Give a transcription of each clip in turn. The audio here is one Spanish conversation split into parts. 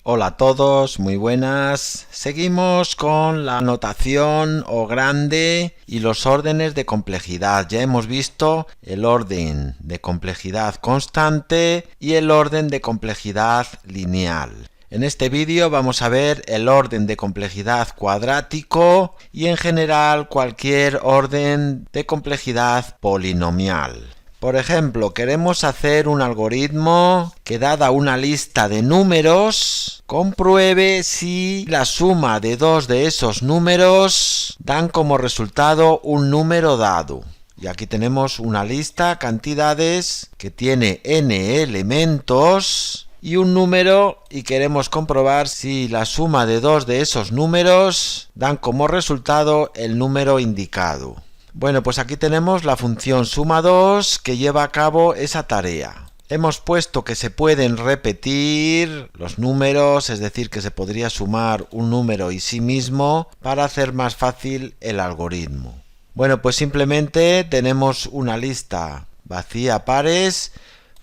Hola a todos, muy buenas. Seguimos con la notación O grande y los órdenes de complejidad. Ya hemos visto el orden de complejidad constante y el orden de complejidad lineal. En este vídeo vamos a ver el orden de complejidad cuadrático y en general cualquier orden de complejidad polinomial. Por ejemplo, queremos hacer un algoritmo que, dada una lista de números, compruebe si la suma de dos de esos números dan como resultado un número dado. Y aquí tenemos una lista, cantidades, que tiene n elementos y un número, y queremos comprobar si la suma de dos de esos números dan como resultado el número indicado. Bueno, pues aquí tenemos la función suma2 que lleva a cabo esa tarea. Hemos puesto que se pueden repetir los números, es decir, que se podría sumar un número y sí mismo para hacer más fácil el algoritmo. Bueno, pues simplemente tenemos una lista vacía pares,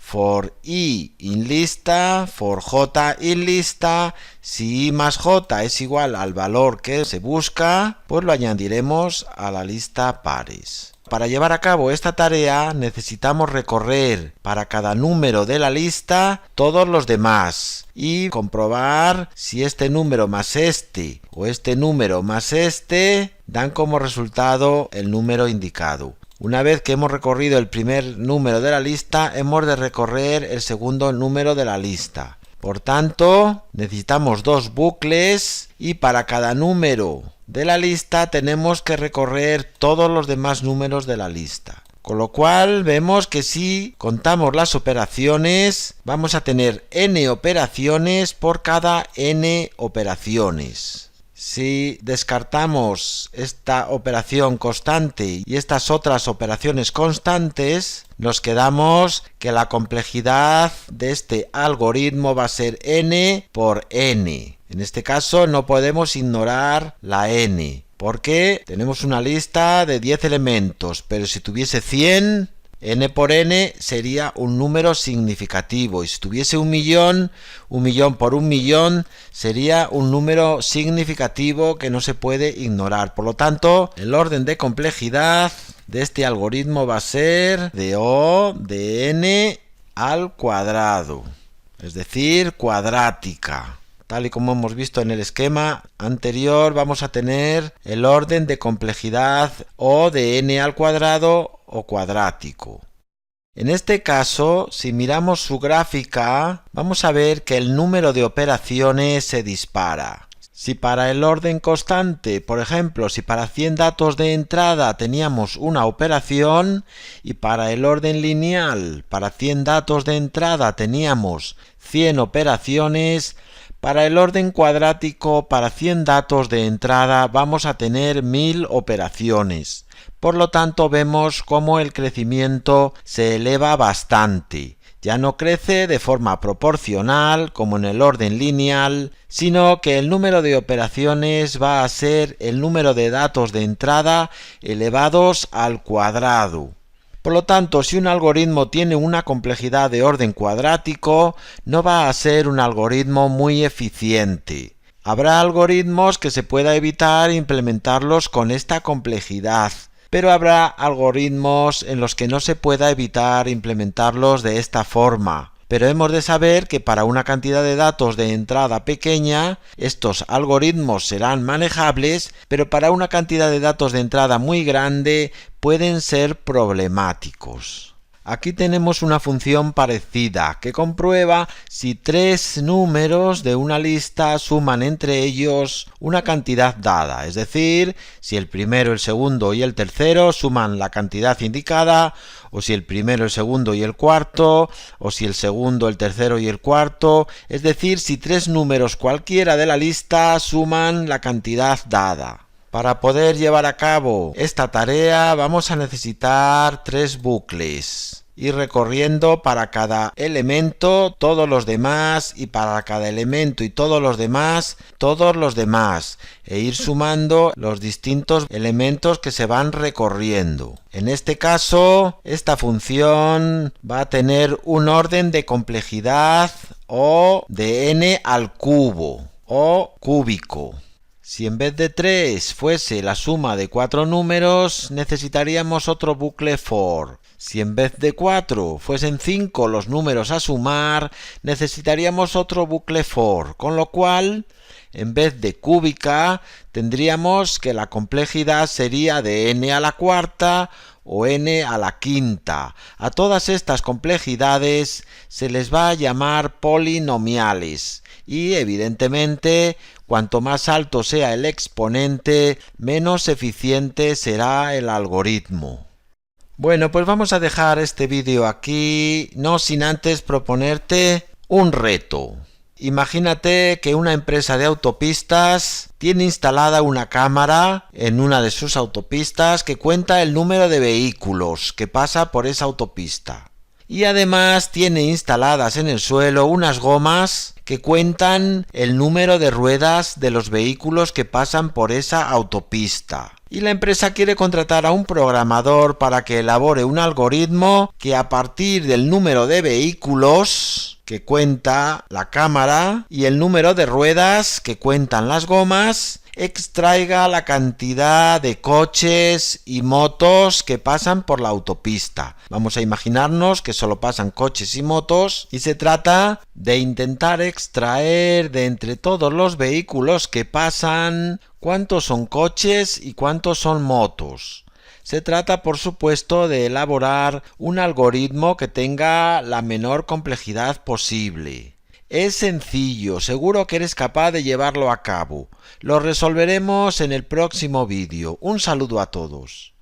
for i in lista, for j in lista. Si i más j es igual al valor que se busca, pues lo añadiremos a la lista pares. Para llevar a cabo esta tarea necesitamos recorrer para cada número de la lista todos los demás y comprobar si este número más este o este número más este dan como resultado el número indicado. Una vez que hemos recorrido el primer número de la lista, hemos de recorrer el segundo número de la lista. Por tanto, necesitamos dos bucles y para cada número de la lista tenemos que recorrer todos los demás números de la lista. Con lo cual vemos que si contamos las operaciones, vamos a tener n operaciones por cada n operaciones. Si descartamos esta operación constante y estas otras operaciones constantes, nos quedamos que la complejidad de este algoritmo va a ser n por n. En este caso no podemos ignorar la n, porque tenemos una lista de 10 elementos, pero si tuviese 100, n por n sería un número significativo, y si tuviese un millón por un millón sería un número significativo que no se puede ignorar. Por lo tanto, el orden de complejidad de este algoritmo va a ser de O de n al cuadrado, es decir, cuadrática. Tal y como hemos visto en el esquema anterior, vamos a tener el orden de complejidad O de n al cuadrado o cuadrático. En este caso, si miramos su gráfica, vamos a ver que el número de operaciones se dispara. Si para el orden constante, por ejemplo, si para 100 datos de entrada teníamos una operación y para el orden lineal, para 100 datos de entrada teníamos 100 operaciones, para el orden cuadrático, para 100 datos de entrada vamos a tener 1000 operaciones. Por lo tanto, vemos cómo el crecimiento se eleva bastante. Ya no crece de forma proporcional como en el orden lineal, sino que el número de operaciones va a ser el número de datos de entrada elevados al cuadrado. Por lo tanto, si un algoritmo tiene una complejidad de orden cuadrático, no va a ser un algoritmo muy eficiente. Habrá algoritmos que se pueda evitar implementarlos con esta complejidad, pero habrá algoritmos en los que no se pueda evitar implementarlos de esta forma. Pero hemos de saber que para una cantidad de datos de entrada pequeña, estos algoritmos serán manejables, pero para una cantidad de datos de entrada muy grande pueden ser problemáticos. Aquí tenemos una función parecida que comprueba si tres números de una lista suman entre ellos una cantidad dada, es decir, si el primero, el segundo y el tercero suman la cantidad indicada, o si el primero, el segundo y el cuarto, o si el segundo, el tercero y el cuarto, es decir, si tres números cualquiera de la lista suman la cantidad dada. Para poder llevar a cabo esta tarea vamos a necesitar tres bucles ir recorriendo para cada elemento todos los demás y para cada elemento y todos los demás e ir sumando los distintos elementos que se van recorriendo. En este caso, esta función va a tener un orden de complejidad o de n al cubo o cúbico. Si en vez de 3 fuese la suma de 4 números, necesitaríamos otro bucle for. Si en vez de 4 fuesen 5 los números a sumar, necesitaríamos otro bucle for, con lo cual, en vez de cúbica, tendríamos que la complejidad sería de n a la cuarta o n a la quinta. A todas estas complejidades se les va a llamar polinomiales y, evidentemente, cuanto más alto sea el exponente, menos eficiente será el algoritmo. Bueno, pues vamos a dejar este vídeo aquí, no sin antes proponerte un reto. Imagínate que una empresa de autopistas tiene instalada una cámara en una de sus autopistas que cuenta el número de vehículos que pasa por esa autopista. Y además tiene instaladas en el suelo unas gomas que cuentan el número de ruedas de los vehículos que pasan por esa autopista. Y la empresa quiere contratar a un programador para que elabore un algoritmo que a partir del número de vehículos que cuenta la cámara y el número de ruedas que cuentan las gomas, extraiga la cantidad de coches y motos que pasan por la autopista. Vamos a imaginarnos que solo pasan coches y motos y se trata de intentar extraer de entre todos los vehículos que pasan cuántos son coches y cuántos son motos. Se trata, por supuesto, de elaborar un algoritmo que tenga la menor complejidad posible. Es sencillo, seguro que eres capaz de llevarlo a cabo. Lo resolveremos en el próximo vídeo. Un saludo a todos.